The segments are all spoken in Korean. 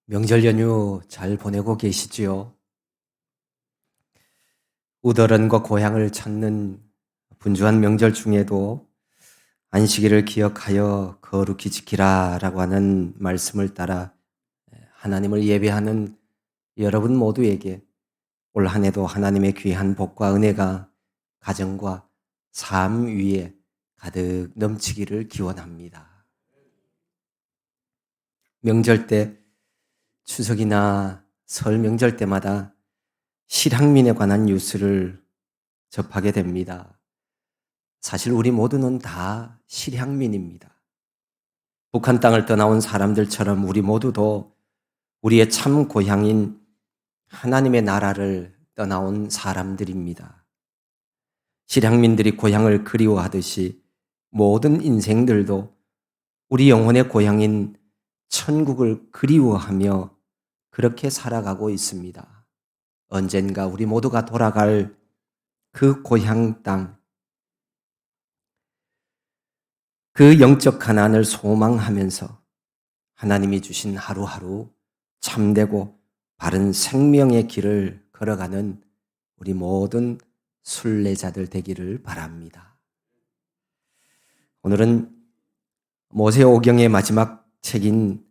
명절 연휴 잘 보내고 계시지요? 우더런과 고향을 찾는 분주한 명절 중에도 안식일을 기억하여 거룩히 지키라라고 하는 말씀을 따라 하나님을 예배하는 여러분 모두에게 올 한 해도 하나님의 귀한 복과 은혜가 가정과 삶 위에 가득 넘치기를 기원합니다. 명절 때 추석이나 설 명절 때마다 실향민에 관한 뉴스를 접하게 됩니다. 사실 우리 모두는 다 실향민입니다. 북한 땅을 떠나온 사람들처럼 우리 모두도 우리의 참 고향인 하나님의 나라를 떠나온 사람들입니다. 실향민들이 고향을 그리워하듯이 모든 인생들도 우리 영혼의 고향인 천국을 그리워하며 그렇게 살아가고 있습니다. 언젠가 우리 모두가 돌아갈 그 고향 땅, 그 영적 가난을 소망하면서 하나님이 주신 하루하루 참되고 바른 생명의 길을 걸어가는 우리 모든 순례자들 되기를 바랍니다. 오늘은 모세오경의 마지막 책인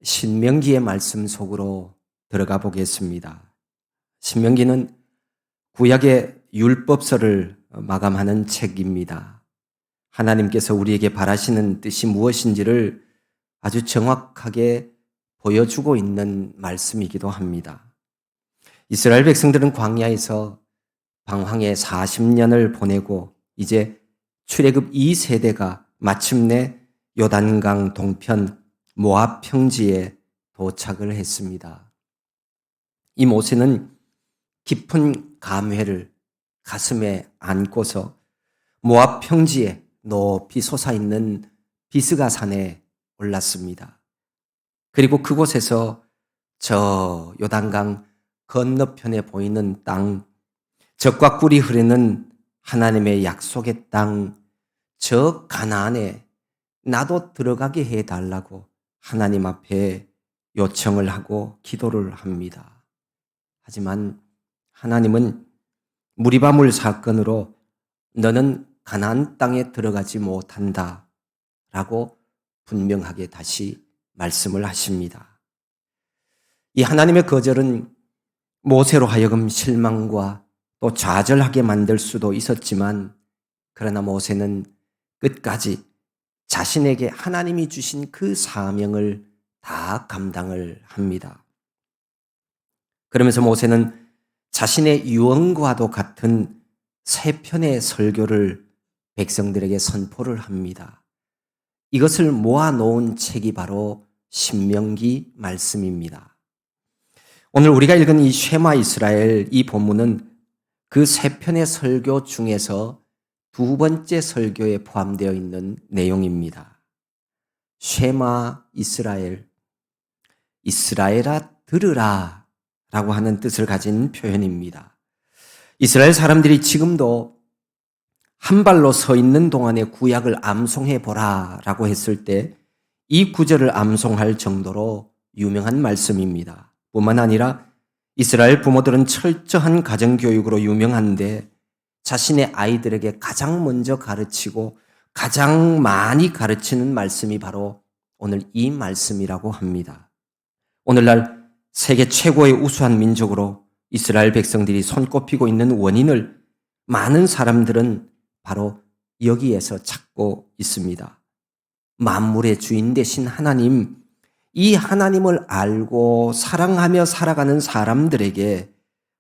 신명기의 말씀 속으로 들어가 보겠습니다. 신명기는 구약의 율법서를 마감하는 책입니다. 하나님께서 우리에게 바라시는 뜻이 무엇인지를 아주 정확하게 보여주고 있는 말씀이기도 합니다. 이스라엘 백성들은 광야에서 방황의 40년을 보내고 이제 출애굽 2세대가 마침내 요단강 동편 모압 평지에 도착을 했습니다. 이 모세는 깊은 감회를 가슴에 안고서 모압 평지에 높이 솟아있는 비스가 산에 올랐습니다. 그리고 그곳에서 저 요단강 건너편에 보이는 땅, 젖과 꿀이 흐르는 하나님의 약속의 땅, 저 가나안에 나도 들어가게 해달라고 하나님 앞에 요청을 하고 기도를 합니다. 하지만 하나님은 무리바물 사건으로 너는 가나안 땅에 들어가지 못한다 라고 분명하게 다시 말씀을 하십니다. 이 하나님의 거절은 모세로 하여금 실망과 또 좌절하게 만들 수도 있었지만 그러나 모세는 끝까지 자신에게 하나님이 주신 그 사명을 다 감당을 합니다. 그러면서 모세는 자신의 유언과도 같은 세 편의 설교를 백성들에게 선포를 합니다. 이것을 모아놓은 책이 바로 신명기 말씀입니다. 오늘 우리가 읽은 이 쉐마 이스라엘 이 본문은 그 세 편의 설교 중에서 두 번째 설교에 포함되어 있는 내용입니다. 쉐마 이스라엘, 이스라엘아 들으라 라고 하는 뜻을 가진 표현입니다. 이스라엘 사람들이 지금도 한 발로 서 있는 동안에 구약을 암송해 보라 라고 했을 때 이 구절을 암송할 정도로 유명한 말씀입니다. 뿐만 아니라 이스라엘 부모들은 철저한 가정교육으로 유명한데 자신의 아이들에게 가장 먼저 가르치고 가장 많이 가르치는 말씀이 바로 오늘 이 말씀이라고 합니다. 오늘날 세계 최고의 우수한 민족으로 이스라엘 백성들이 손꼽히고 있는 원인을 많은 사람들은 바로 여기에서 찾고 있습니다. 만물의 주인 되신 하나님, 이 하나님을 알고 사랑하며 살아가는 사람들에게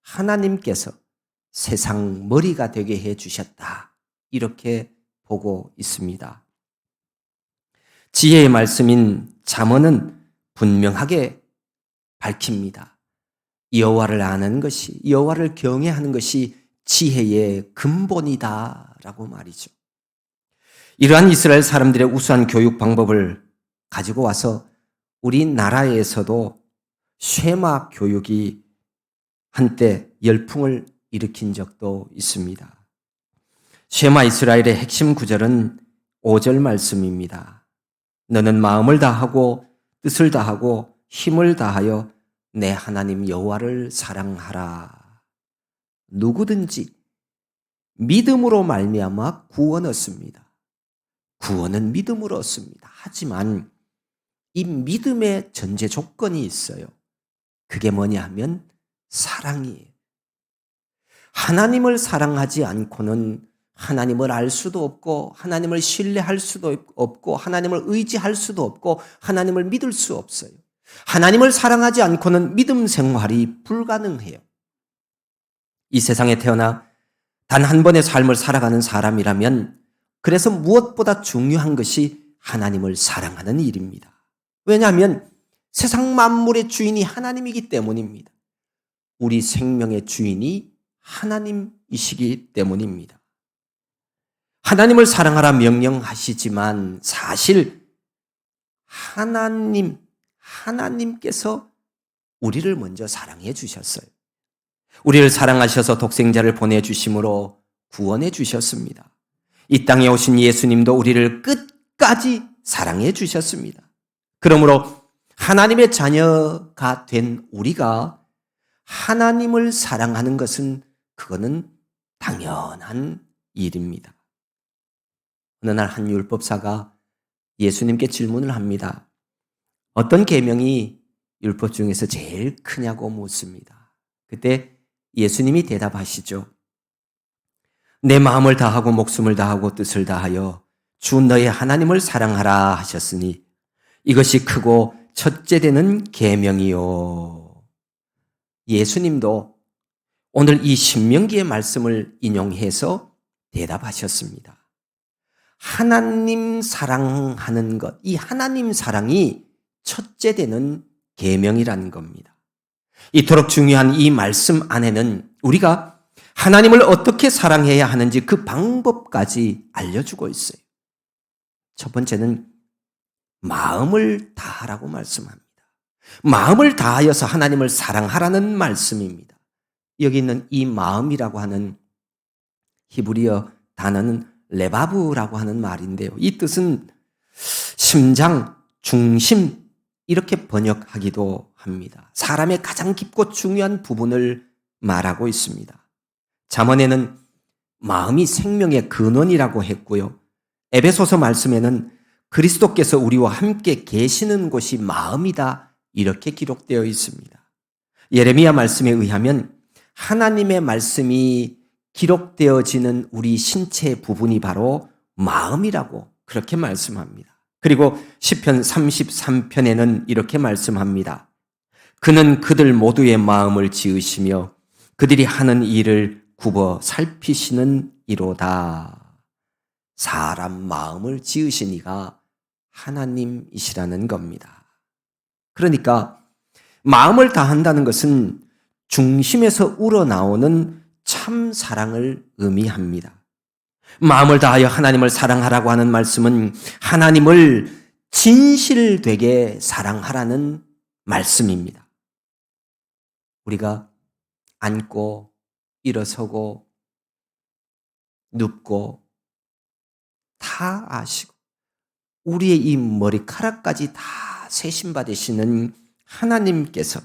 하나님께서 세상 머리가 되게 해 주셨다. 이렇게 보고 있습니다. 지혜의 말씀인 잠언은 분명하게 밝힙니다. 여호와를 아는 것이, 여호와를 경외하는 것이 지혜의 근본이다라고 말이죠. 이러한 이스라엘 사람들의 우수한 교육 방법을 가지고 와서 우리나라에서도 쉐마 교육이 한때 열풍을 일으킨 적도 있습니다. 쉐마 이스라엘의 핵심 구절은 5절 말씀입니다. 너는 마음을 다하고 뜻을 다하고 힘을 다하여 내 하나님 여호와를 사랑하라. 누구든지 믿음으로 말미암아 구원 얻습니다. 구원은 믿음으로 얻습니다. 하지만 이 믿음의 전제 조건이 있어요. 그게 뭐냐 하면 사랑이에요. 하나님을 사랑하지 않고는 하나님을 알 수도 없고 하나님을 신뢰할 수도 없고 하나님을 의지할 수도 없고 하나님을 믿을 수 없어요. 하나님을 사랑하지 않고는 믿음 생활이 불가능해요. 이 세상에 태어나 단 한 번의 삶을 살아가는 사람이라면 그래서 무엇보다 중요한 것이 하나님을 사랑하는 일입니다. 왜냐하면 세상 만물의 주인이 하나님이기 때문입니다. 우리 생명의 주인이 하나님이시기 때문입니다. 하나님을 사랑하라 명령하시지만 사실 하나님께서 우리를 먼저 사랑해 주셨어요. 우리를 사랑하셔서 독생자를 보내주심으로 구원해 주셨습니다. 이 땅에 오신 예수님도 우리를 끝까지 사랑해 주셨습니다. 그러므로 하나님의 자녀가 된 우리가 하나님을 사랑하는 것은 그거는 당연한 일입니다. 어느 날 한 율법사가 예수님께 질문을 합니다. 어떤 계명이 율법 중에서 제일 크냐고 묻습니다. 그때 예수님이 대답하시죠. 내 마음을 다하고 목숨을 다하고 뜻을 다하여 주 너의 하나님을 사랑하라 하셨으니 이것이 크고 첫째 되는 계명이요. 예수님도 오늘 이 신명기의 말씀을 인용해서 대답하셨습니다. 하나님 사랑하는 것, 이 하나님 사랑이 첫째 되는 계명이라는 겁니다. 이토록 중요한 이 말씀 안에는 우리가 하나님을 어떻게 사랑해야 하는지 그 방법까지 알려주고 있어요. 첫 번째는 마음을 다하라고 말씀합니다. 마음을 다하여서 하나님을 사랑하라는 말씀입니다. 여기 있는 이 마음이라고 하는 히브리어 단어는 레바브라고 하는 말인데요. 이 뜻은 심장, 중심 이렇게 번역하기도 합니다. 사람의 가장 깊고 중요한 부분을 말하고 있습니다. 잠언에는 마음이 생명의 근원이라고 했고요. 에베소서 말씀에는 그리스도께서 우리와 함께 계시는 곳이 마음이다 이렇게 기록되어 있습니다. 예레미야 말씀에 의하면 하나님의 말씀이 기록되어지는 우리 신체의 부분이 바로 마음이라고 그렇게 말씀합니다. 그리고 시편 33편에는 이렇게 말씀합니다. 그는 그들 모두의 마음을 지으시며 그들이 하는 일을 굽어 살피시는 이로다. 사람 마음을 지으신 이가 하나님이시라는 겁니다. 그러니까 마음을 다한다는 것은 중심에서 우러나오는 참 사랑을 의미합니다. 마음을 다하여 하나님을 사랑하라고 하는 말씀은 하나님을 진실되게 사랑하라는 말씀입니다. 우리가 앉고 일어서고 눕고 다 아시고 우리의 이 머리카락까지 다 세심받으시는 하나님께서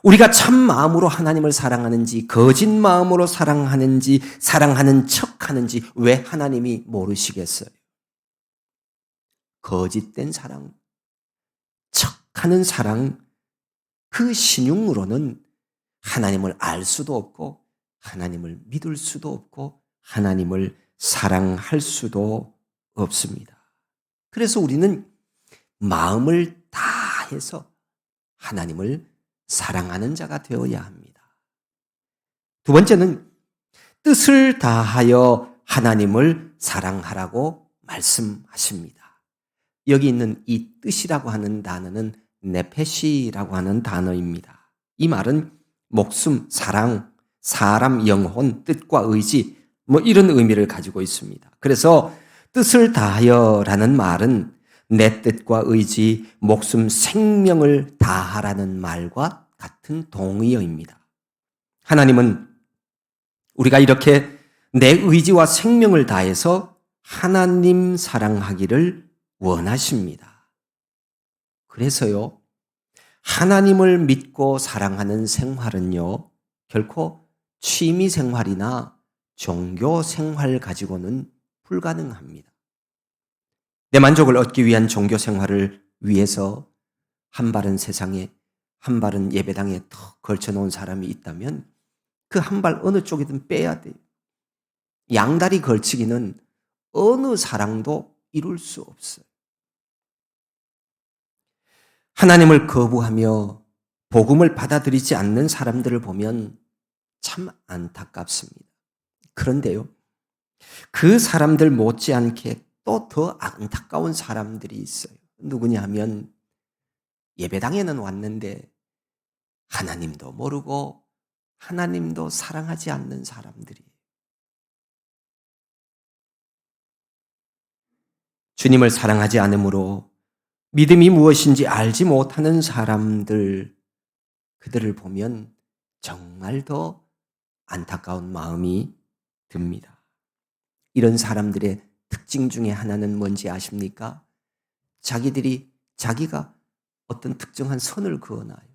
우리가 참 마음으로 하나님을 사랑하는지 거짓 마음으로 사랑하는지 사랑하는 척하는지 왜 하나님이 모르시겠어요? 거짓된 사랑, 척하는 사랑, 그 신용으로는 하나님을 알 수도 없고 하나님을 믿을 수도 없고 하나님을 사랑할 수도 없습니다. 그래서 우리는 마음을 다해서 하나님을 사랑하는 자가 되어야 합니다. 두 번째는 뜻을 다하여 하나님을 사랑하라고 말씀하십니다. 여기 있는 이 뜻이라고 하는 단어는 네페시라고 하는 단어입니다. 이 말은 목숨, 사랑, 사람, 영혼, 뜻과 의지 이런 의미를 가지고 있습니다. 그래서 뜻을 다하여라는 말은 내 뜻과 의지, 목숨, 생명을 다하라는 말과 같은 동의어입니다. 하나님은 우리가 이렇게 내 의지와 생명을 다해서 하나님 사랑하기를 원하십니다. 그래서요, 하나님을 믿고 사랑하는 생활은요, 결코 취미 생활이나 종교 생활 가지고는 불가능합니다. 내 만족을 얻기 위한 종교 생활을 위해서 한 발은 세상에, 한 발은 예배당에 턱 걸쳐놓은 사람이 있다면 그 한 발 어느 쪽이든 빼야 돼요. 양다리 걸치기는 어느 사랑도 이룰 수 없어요. 하나님을 거부하며 복음을 받아들이지 않는 사람들을 보면 참 안타깝습니다. 그런데요, 그 사람들 못지않게 또 더 안타까운 사람들이 있어요. 누구냐 하면 예배당에는 왔는데 하나님도 모르고 하나님도 사랑하지 않는 사람들이에요. 주님을 사랑하지 않으므로 믿음이 무엇인지 알지 못하는 사람들, 그들을 보면 정말 더 안타까운 마음이 듭니다. 이런 사람들의 특징 중에 하나는 뭔지 아십니까? 자기가 어떤 특정한 선을 그어놔요.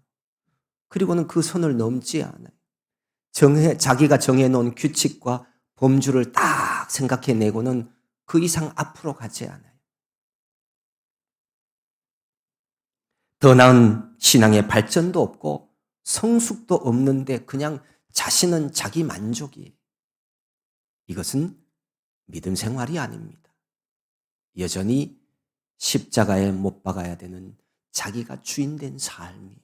그리고는 그 선을 넘지 않아요. 자기가 정해놓은 규칙과 범주를 딱 생각해내고는 그 이상 앞으로 가지 않아요. 더 나은 신앙의 발전도 없고 성숙도 없는데 그냥 자신은 자기 만족이에요. 이것은 믿음 생활이 아닙니다. 여전히 십자가에 못 박아야 되는 자기가 주인된 삶이.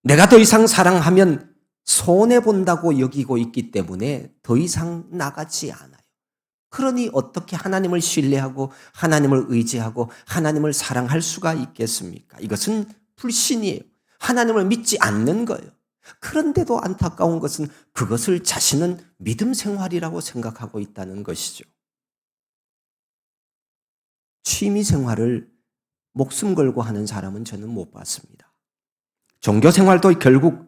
내가 더 이상 사랑하면 손해본다고 여기고 있기 때문에 더 이상 나가지 않아요. 그러니 어떻게 하나님을 신뢰하고 하나님을 의지하고 하나님을 사랑할 수가 있겠습니까? 이것은 불신이에요. 하나님을 믿지 않는 거예요. 그런데도 안타까운 것은 그것을 자신은 믿음 생활이라고 생각하고 있다는 것이죠. 취미 생활을 목숨 걸고 하는 사람은 저는 못 봤습니다. 종교 생활도 결국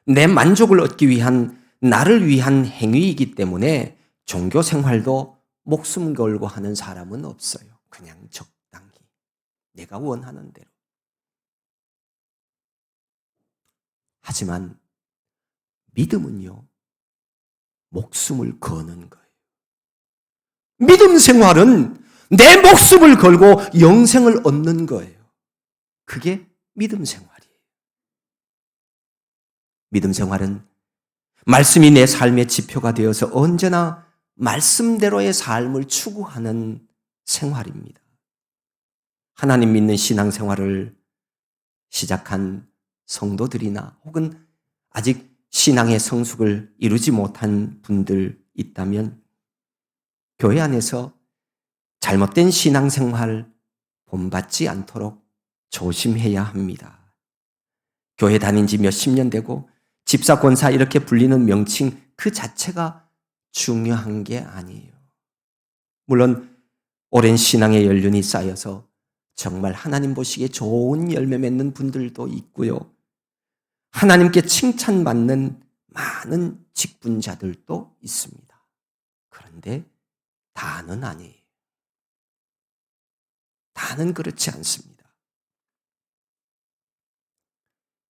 내 만족을 얻기 위한, 나를 위한 행위이기 때문에 종교 생활도 목숨 걸고 하는 사람은 없어요. 그냥 적당히 내가 원하는 대로. 하지만 믿음은요, 목숨을 거는 거예요. 믿음 생활은 내 목숨을 걸고 영생을 얻는 거예요. 그게 믿음 생활이에요. 믿음 생활은 말씀이 내 삶의 지표가 되어서 언제나 말씀대로의 삶을 추구하는 생활입니다. 하나님 믿는 신앙생활을 시작한 성도들이나 혹은 아직 신앙의 성숙을 이루지 못한 분들 있다면 교회 안에서 잘못된 신앙생활 본받지 않도록 조심해야 합니다. 교회 다닌 지 몇십 년 되고 집사, 권사 이렇게 불리는 명칭 그 자체가 중요한 게 아니에요. 물론 오랜 신앙의 연륜이 쌓여서 정말 하나님 보시기에 좋은 열매 맺는 분들도 있고요. 하나님께 칭찬받는 많은 직분자들도 있습니다. 그런데 다는 아니에요. 다는 그렇지 않습니다.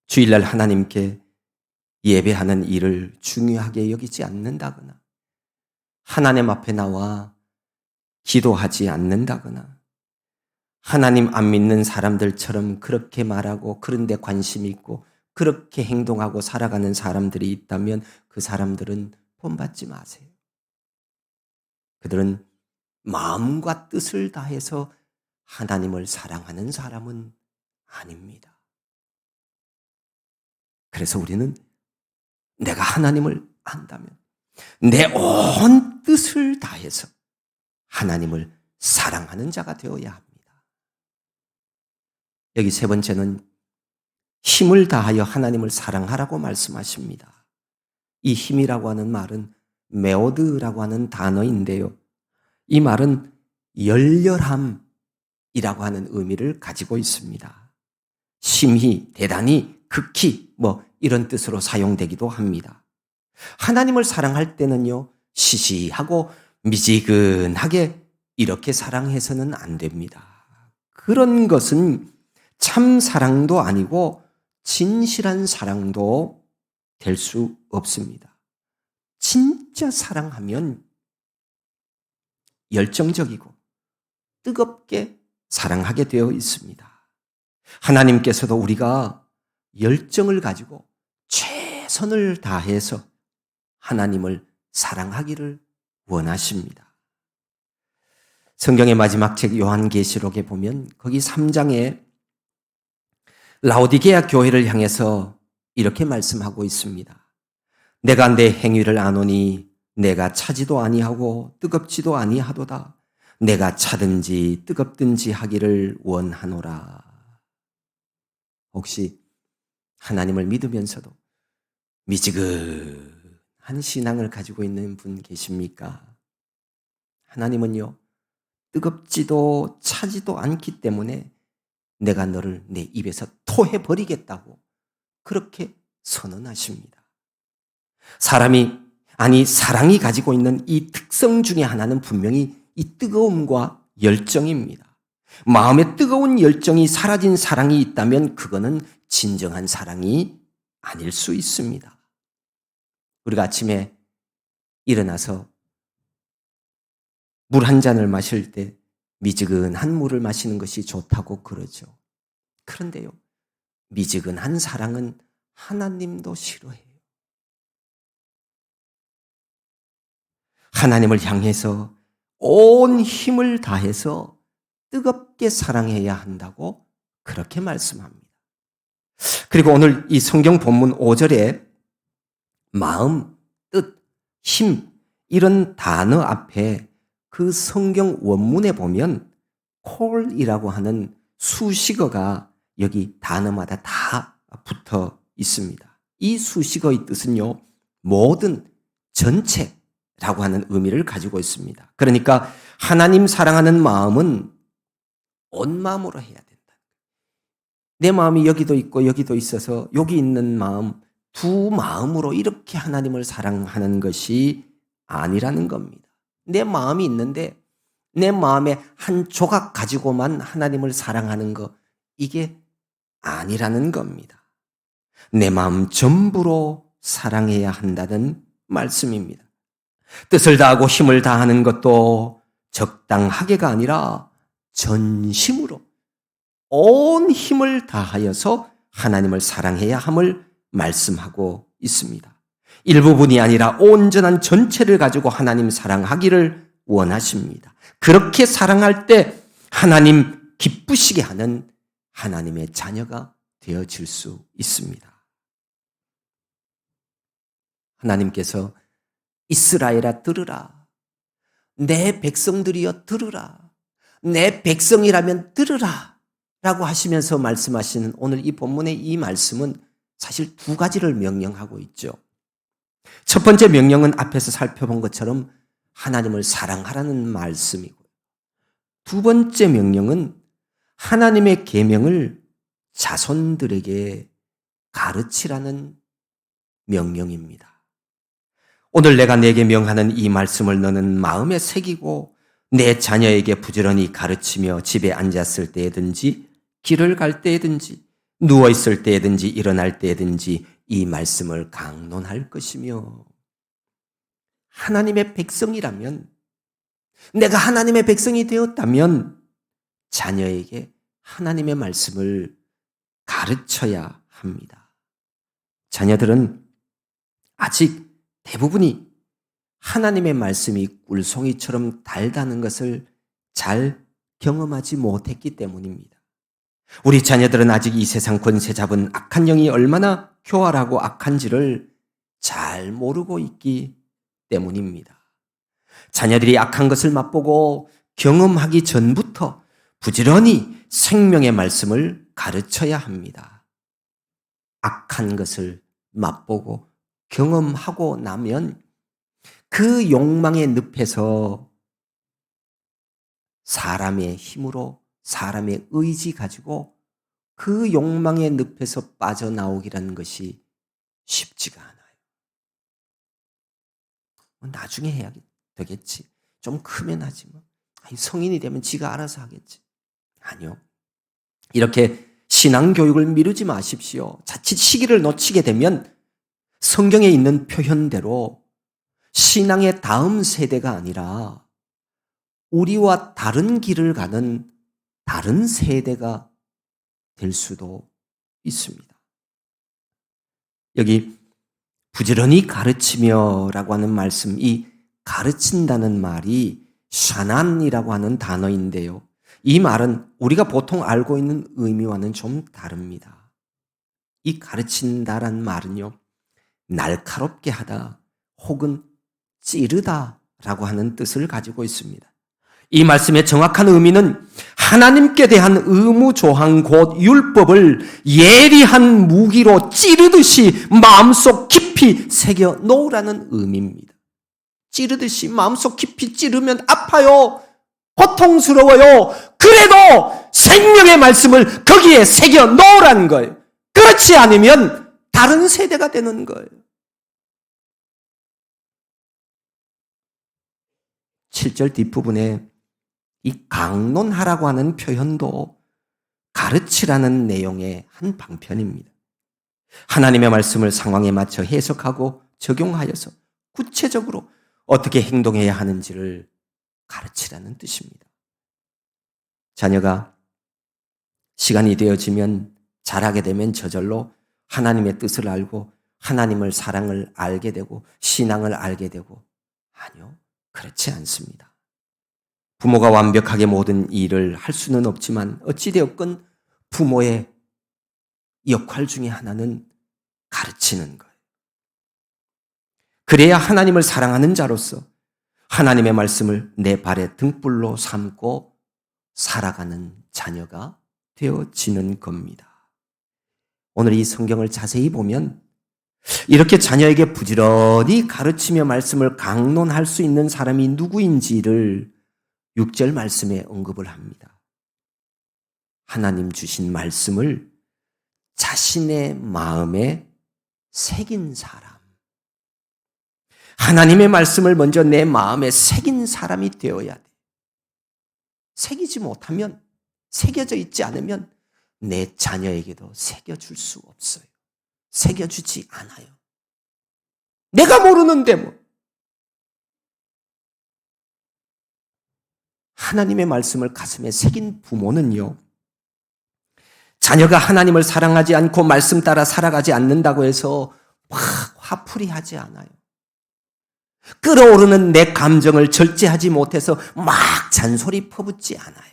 주일날 하나님께 예배하는 일을 중요하게 여기지 않는다거나 하나님 앞에 나와 기도하지 않는다거나 하나님 안 믿는 사람들처럼 그렇게 말하고 그런데 관심 있고 그렇게 행동하고 살아가는 사람들이 있다면 그 사람들은 본받지 마세요. 그들은 마음과 뜻을 다해서 하나님을 사랑하는 사람은 아닙니다. 그래서 우리는 내가 하나님을 안다면 내 온 뜻을 다해서 하나님을 사랑하는 자가 되어야 합니다. 여기 세 번째는 힘을 다하여 하나님을 사랑하라고 말씀하십니다. 이 힘이라고 하는 말은 메오드라고 하는 단어인데요. 이 말은 열렬함이라고 하는 의미를 가지고 있습니다. 심히, 대단히, 극히 이런 뜻으로 사용되기도 합니다. 하나님을 사랑할 때는요, 시시하고 미지근하게 이렇게 사랑해서는 안 됩니다. 그런 것은 참 사랑도 아니고 진실한 사랑도 될 수 없습니다. 진짜 사랑하면 열정적이고 뜨겁게 사랑하게 되어 있습니다. 하나님께서도 우리가 열정을 가지고 최선을 다해서 하나님을 사랑하기를 원하십니다. 성경의 마지막 책 요한계시록에 보면 거기 3장에 라오디게아 교회를 향해서 이렇게 말씀하고 있습니다. 내가 내 행위를 아노니 내가 차지도 아니하고 뜨겁지도 아니하도다. 내가 차든지 뜨겁든지 하기를 원하노라. 혹시 하나님을 믿으면서도 미지근한 신앙을 가지고 있는 분 계십니까? 하나님은요, 뜨겁지도 차지도 않기 때문에 내가 너를 내 입에서 토해버리겠다고 그렇게 선언하십니다. 사랑이 가지고 있는 이 특성 중에 하나는 분명히 이 뜨거움과 열정입니다. 마음에 뜨거운 열정이 사라진 사랑이 있다면 그거는 진정한 사랑이 아닐 수 있습니다. 우리가 아침에 일어나서 물 한 잔을 마실 때 미지근한 물을 마시는 것이 좋다고 그러죠. 그런데요, 미지근한 사랑은 하나님도 싫어해요. 하나님을 향해서 온 힘을 다해서 뜨겁게 사랑해야 한다고 그렇게 말씀합니다. 그리고 오늘 이 성경 본문 5절에 마음, 뜻, 힘 이런 단어 앞에 그 성경 원문에 보면 콜이라고 하는 수식어가 여기 단어마다 다 붙어 있습니다. 이 수식어의 뜻은요, 모든, 전체라고 하는 의미를 가지고 있습니다. 그러니까 하나님 사랑하는 마음은 온 마음으로 해야 된다. 내 마음이 여기도 있고 여기도 있어서 여기 있는 마음, 두 마음으로 이렇게 하나님을 사랑하는 것이 아니라는 겁니다. 내 마음이 있는데 내 마음의 한 조각 가지고만 하나님을 사랑하는 것, 이게 아니라는 겁니다. 내 마음 전부로 사랑해야 한다는 말씀입니다. 뜻을 다하고 힘을 다하는 것도 적당하게가 아니라 전심으로 온 힘을 다하여서 하나님을 사랑해야 함을 말씀하고 있습니다. 일부분이 아니라 온전한 전체를 가지고 하나님 사랑하기를 원하십니다. 그렇게 사랑할 때 하나님 기쁘시게 하는 하나님의 자녀가 되어질 수 있습니다. 하나님께서 이스라엘아 들으라. 내 백성들이여 들으라. 내 백성이라면 들으라. 라고 하시면서 말씀하시는 오늘 이 본문의 이 말씀은 사실 두 가지를 명령하고 있죠. 첫 번째 명령은 앞에서 살펴본 것처럼 하나님을 사랑하라는 말씀이고요. 두 번째 명령은 하나님의 계명을 자손들에게 가르치라는 명령입니다. 오늘 내가 내게 명하는 이 말씀을 너는 마음에 새기고 내 자녀에게 부지런히 가르치며 집에 앉았을 때든지 길을 갈 때든지 누워있을 때든지 일어날 때든지 이 말씀을 강론할 것이며, 하나님의 백성이라면, 내가 하나님의 백성이 되었다면 자녀에게 하나님의 말씀을 가르쳐야 합니다. 자녀들은 아직 대부분이 하나님의 말씀이 꿀송이처럼 달다는 것을 잘 경험하지 못했기 때문입니다. 우리 자녀들은 아직 이 세상 권세 잡은 악한 영이 얼마나 교활하고 악한지를 잘 모르고 있기 때문입니다. 자녀들이 악한 것을 맛보고 경험하기 전부터 부지런히 생명의 말씀을 가르쳐야 합니다. 악한 것을 맛보고 경험하고 나면 그 욕망의 늪에서 사람의 힘으로, 사람의 의지 가지고 그 욕망의 늪에서 빠져나오기라는 것이 쉽지가 않아요. 나중에 해야 되겠지. 좀 크면 하지 뭐. 성인이 되면 지가 알아서 하겠지. 아니요. 이렇게 신앙교육을 미루지 마십시오. 자칫 시기를 놓치게 되면 성경에 있는 표현대로 신앙의 다음 세대가 아니라 우리와 다른 길을 가는 다른 세대가 될 수도 있습니다. 여기 부지런히 가르치며라고 하는 말씀, 이 가르친다는 말이 샤난이라고 하는 단어인데요. 이 말은 우리가 보통 알고 있는 의미와는 좀 다릅니다. 이 가르친다란 말은요, 날카롭게 하다 혹은 찌르다라고 하는 뜻을 가지고 있습니다. 이 말씀의 정확한 의미는 하나님께 대한 의무 조항 곧 율법을 예리한 무기로 찌르듯이 마음속 깊이 새겨 놓으라는 의미입니다. 찌르듯이 마음속 깊이 찌르면 아파요. 고통스러워요. 그래도 생명의 말씀을 거기에 새겨 놓으라는 거예요. 그렇지 않으면 다른 세대가 되는 거예요. 7절 뒷부분에 이 강론하라고 하는 표현도 가르치라는 내용의 한 방편입니다. 하나님의 말씀을 상황에 맞춰 해석하고 적용하여서 구체적으로 어떻게 행동해야 하는지를 가르치라는 뜻입니다. 자녀가 시간이 되어지면 자라게 되면 저절로 하나님의 뜻을 알고 하나님을 사랑을 알게 되고 신앙을 알게 되고, 아니요, 그렇지 않습니다. 부모가 완벽하게 모든 일을 할 수는 없지만 어찌되었건 부모의 역할 중에 하나는 가르치는 거예요. 그래야 하나님을 사랑하는 자로서 하나님의 말씀을 내 발의 등불로 삼고 살아가는 자녀가 되어지는 겁니다. 오늘 이 성경을 자세히 보면 이렇게 자녀에게 부지런히 가르치며 말씀을 강론할 수 있는 사람이 누구인지를 6절 말씀에 언급을 합니다. 하나님 주신 말씀을 자신의 마음에 새긴 사람. 하나님의 말씀을 먼저 내 마음에 새긴 사람이 되어야 돼. 새기지 못하면, 새겨져 있지 않으면 내 자녀에게도 새겨줄 수 없어요. 새겨주지 않아요. 내가 모르는데 뭐. 하나님의 말씀을 가슴에 새긴 부모는요, 자녀가 하나님을 사랑하지 않고 말씀 따라 살아가지 않는다고 해서 막 화풀이 하지 않아요. 끓어오르는 내 감정을 절제하지 못해서 막 잔소리 퍼붓지 않아요.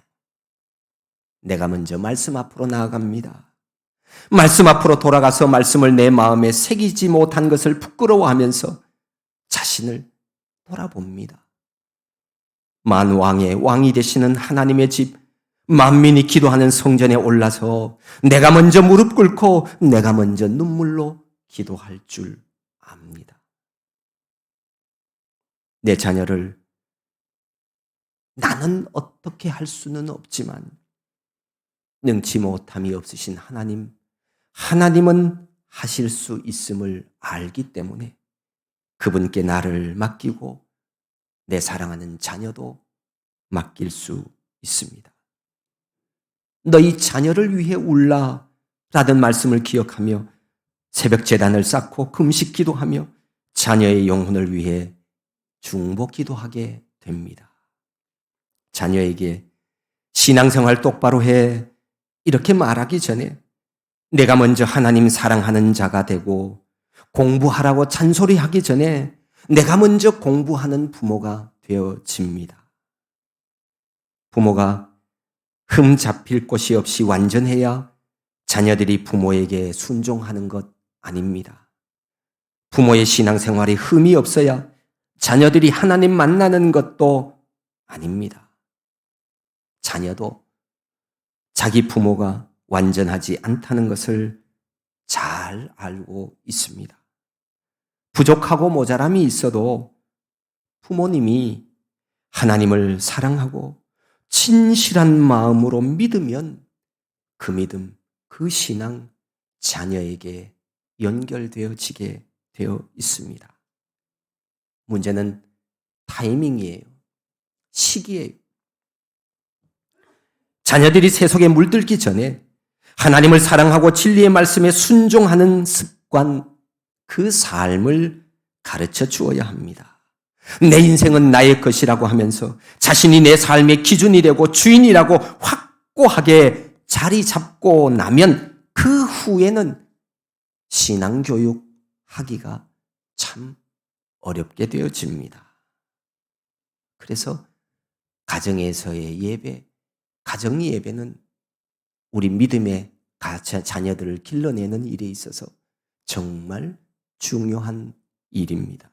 내가 먼저 말씀 앞으로 나아갑니다. 말씀 앞으로 돌아가서 말씀을 내 마음에 새기지 못한 것을 부끄러워하면서 자신을 돌아봅니다. 만왕의 왕이 되시는 하나님의 집, 만민이 기도하는 성전에 올라서 내가 먼저 무릎 꿇고 내가 먼저 눈물로 기도할 줄 압니다. 내 자녀를 나는 어떻게 할 수는 없지만 능치 못함이 없으신 하나님은 하실 수 있음을 알기 때문에 그분께 나를 맡기고 내 사랑하는 자녀도 맡길 수 있습니다. 너희 자녀를 위해 울라 라는 말씀을 기억하며 새벽 제단을 쌓고 금식 기도하며 자녀의 영혼을 위해 중보 기도하게 됩니다. 자녀에게 신앙생활 똑바로 해 이렇게 말하기 전에 내가 먼저 하나님 사랑하는 자가 되고 공부하라고 잔소리하기 전에 내가 먼저 공부하는 부모가 되어집니다. 부모가 흠 잡힐 곳이 없이 완전해야 자녀들이 부모에게 순종하는 것 아닙니다. 부모의 신앙생활에 흠이 없어야 자녀들이 하나님 만나는 것도 아닙니다. 자녀도 자기 부모가 완전하지 않다는 것을 잘 알고 있습니다. 부족하고 모자람이 있어도 부모님이 하나님을 사랑하고 진실한 마음으로 믿으면 그 믿음, 그 신앙 자녀에게 연결되어지게 되어 있습니다. 문제는 타이밍이에요. 시기예요. 자녀들이 세속에 물들기 전에 하나님을 사랑하고 진리의 말씀에 순종하는 습관, 그 삶을 가르쳐 주어야 합니다. 내 인생은 나의 것이라고 하면서 자신이 내 삶의 기준이 되고 주인이라고 확고하게 자리 잡고 나면 그 후에는 신앙교육 하기가 참 어렵게 되어집니다. 그래서 가정에서의 예배, 가정 예배는 우리 믿음의 자녀들을 길러내는 일에 있어서 정말 중요한 일입니다.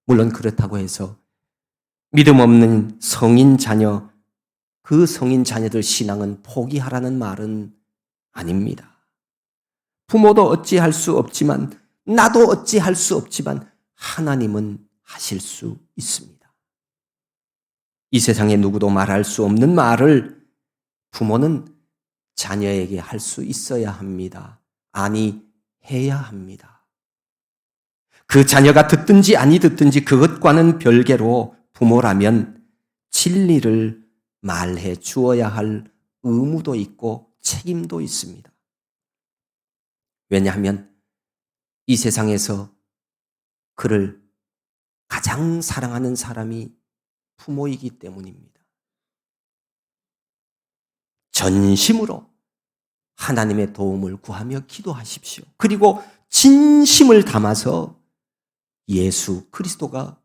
물론 그렇다고 해서 믿음 없는 성인 자녀, 그 성인 자녀들 신앙은 포기하라는 말은 아닙니다. 부모도 어찌할 수 없지만, 나도 어찌할 수 없지만 하나님은 하실 수 있습니다. 이 세상에 누구도 말할 수 없는 말을 부모는 자녀에게 할 수 있어야 합니다. 아니, 해야 합니다. 그 자녀가 듣든지 아니 듣든지 그것과는 별개로 부모라면 진리를 말해 주어야 할 의무도 있고 책임도 있습니다. 왜냐하면 이 세상에서 그를 가장 사랑하는 사람이 부모이기 때문입니다. 전심으로 하나님의 도움을 구하며 기도하십시오. 그리고 진심을 담아서 예수 그리스도가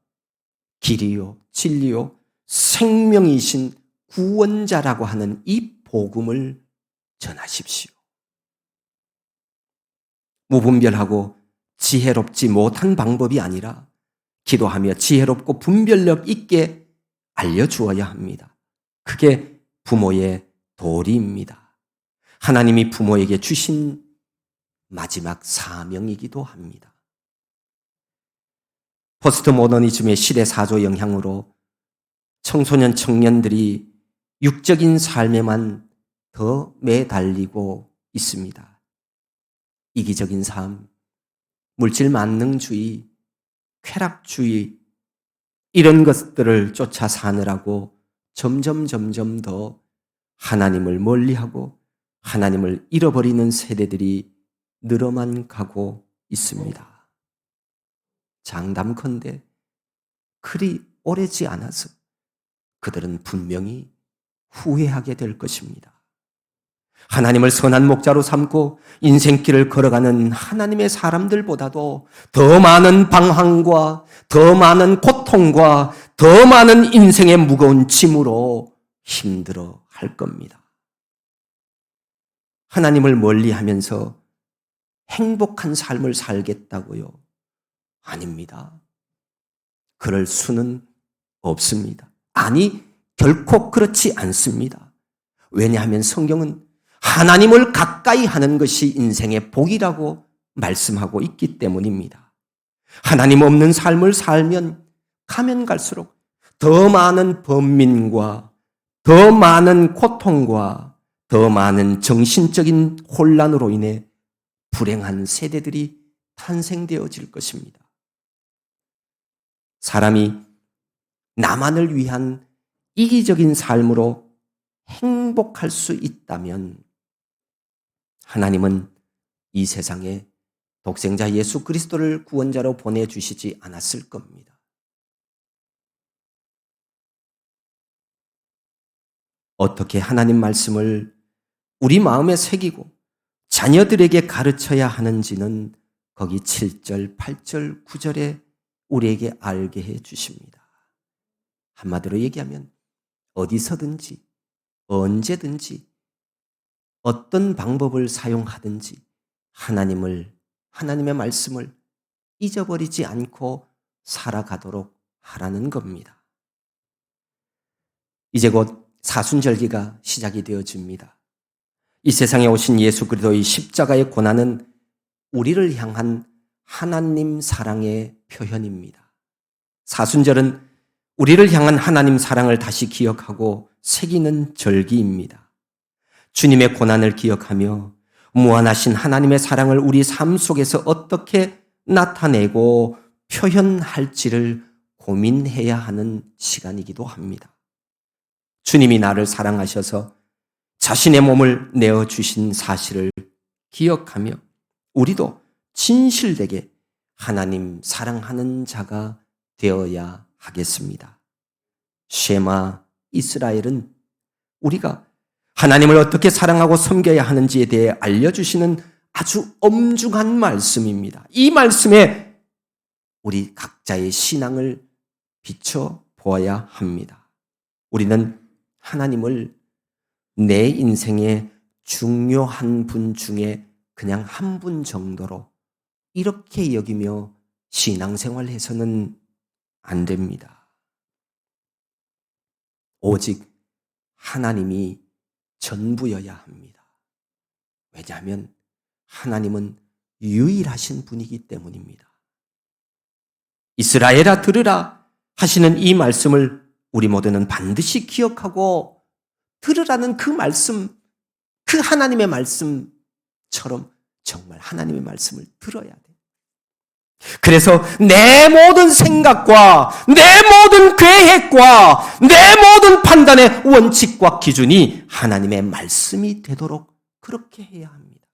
길이요, 진리요, 생명이신 구원자라고 하는 이 복음을 전하십시오. 무분별하고 지혜롭지 못한 방법이 아니라 기도하며 지혜롭고 분별력 있게 알려주어야 합니다. 그게 부모의 도리입니다. 하나님이 부모에게 주신 마지막 사명이기도 합니다. 포스트 모더니즘의 시대 사조 영향으로 청소년 청년들이 육적인 삶에만 더 매달리고 있습니다. 이기적인 삶, 물질 만능주의, 쾌락주의, 이런 것들을 쫓아 사느라고 점점 더 하나님을 멀리하고 하나님을 잃어버리는 세대들이 늘어만 가고 있습니다. 장담컨대 그리 오래지 않아서 그들은 분명히 후회하게 될 것입니다. 하나님을 선한 목자로 삼고 인생길을 걸어가는 하나님의 사람들보다도 더 많은 방황과 더 많은 고통과 더 많은 인생의 무거운 짐으로 힘들어 할 겁니다. 하나님을 멀리하면서 행복한 삶을 살겠다고요? 아닙니다. 그럴 수는 없습니다. 아니, 결코 그렇지 않습니다. 왜냐하면 성경은 하나님을 가까이 하는 것이 인생의 복이라고 말씀하고 있기 때문입니다. 하나님 없는 삶을 살면 가면 갈수록 더 많은 번민과 더 많은 고통과 더 많은 정신적인 혼란으로 인해 불행한 세대들이 탄생되어질 것입니다. 사람이 나만을 위한 이기적인 삶으로 행복할 수 있다면 하나님은 이 세상에 독생자 예수 그리스도를 구원자로 보내주시지 않았을 겁니다. 어떻게 하나님 말씀을 우리 마음에 새기고 자녀들에게 가르쳐야 하는지는 거기 7절, 8절, 9절에 우리에게 알게 해 주십니다. 한마디로 얘기하면 어디서든지 언제든지 어떤 방법을 사용하든지 하나님의 말씀을 잊어버리지 않고 살아가도록 하라는 겁니다. 이제 곧 사순절기가 시작이 되어집니다. 이 세상에 오신 예수 그리스도의 십자가의 고난은 우리를 향한 하나님 사랑의 표현입니다. 사순절은 우리를 향한 하나님 사랑을 다시 기억하고 새기는 절기입니다. 주님의 고난을 기억하며 무한하신 하나님의 사랑을 우리 삶 속에서 어떻게 나타내고 표현할지를 고민해야 하는 시간이기도 합니다. 주님이 나를 사랑하셔서 자신의 몸을 내어주신 사실을 기억하며 우리도 진실되게 하나님 사랑하는 자가 되어야 하겠습니다. 쉐마 이스라엘은 우리가 하나님을 어떻게 사랑하고 섬겨야 하는지에 대해 알려주시는 아주 엄중한 말씀입니다. 이 말씀에 우리 각자의 신앙을 비춰 보아야 합니다. 우리는 하나님을 내 인생의 중요한 분 중에 그냥 한 분 정도로 이렇게 여기며 신앙생활해서는 안 됩니다. 오직 하나님이 전부여야 합니다. 왜냐하면 하나님은 유일하신 분이기 때문입니다. 이스라엘아 들으라 하시는 이 말씀을 우리 모두는 반드시 기억하고 들으라는 그 말씀, 그 하나님의 말씀처럼 정말 하나님의 말씀을 들어야 돼. 그래서 내 모든 생각과 내 모든 계획과 내 모든 판단의 원칙과 기준이 하나님의 말씀이 되도록 그렇게 해야 합니다.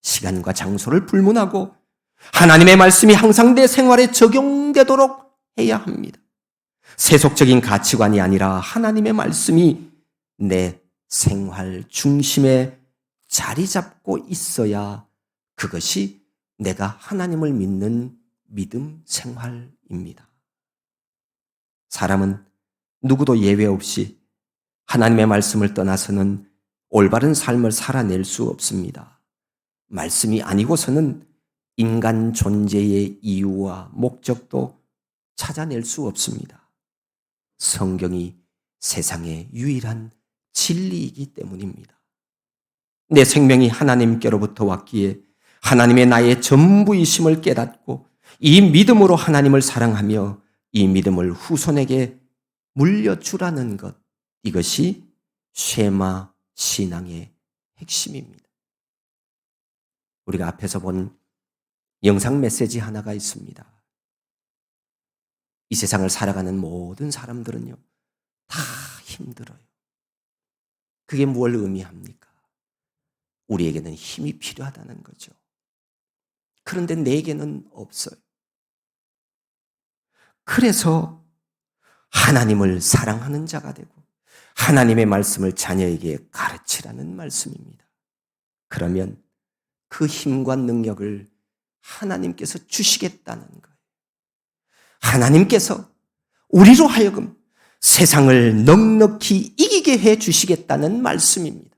시간과 장소를 불문하고 하나님의 말씀이 항상 내 생활에 적용되도록 해야 합니다. 세속적인 가치관이 아니라 하나님의 말씀이 내 생활 중심에 자리 잡고 있어야 그것이 내가 하나님을 믿는 믿음 생활입니다. 사람은 누구도 예외 없이 하나님의 말씀을 떠나서는 올바른 삶을 살아낼 수 없습니다. 말씀이 아니고서는 인간 존재의 이유와 목적도 찾아낼 수 없습니다. 성경이 세상의 유일한 진리이기 때문입니다. 내 생명이 하나님께로부터 왔기에 하나님의 나의 전부이심을 깨닫고 이 믿음으로 하나님을 사랑하며 이 믿음을 후손에게 물려주라는 것, 이것이 쉐마 신앙의 핵심입니다. 우리가 앞에서 본 영상 메시지 하나가 있습니다. 이 세상을 살아가는 모든 사람들은요, 다 힘들어요. 그게 뭘 의미합니까? 우리에게는 힘이 필요하다는 거죠. 그런데 내게는 없어요. 그래서 하나님을 사랑하는 자가 되고 하나님의 말씀을 자녀에게 가르치라는 말씀입니다. 그러면 그 힘과 능력을 하나님께서 주시겠다는 거예요. 하나님께서 우리로 하여금 세상을 넉넉히 이기게 해 주시겠다는 말씀입니다.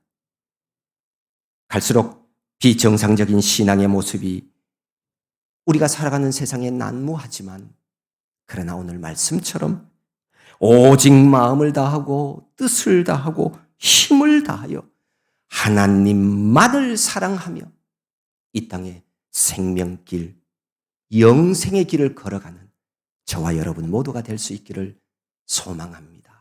갈수록 비정상적인 신앙의 모습이 우리가 살아가는 세상에 난무하지만 그러나 오늘 말씀처럼 오직 마음을 다하고 뜻을 다하고 힘을 다하여 하나님만을 사랑하며 이 땅에 생명길, 영생의 길을 걸어가는 저와 여러분 모두가 될 수 있기를 소망합니다.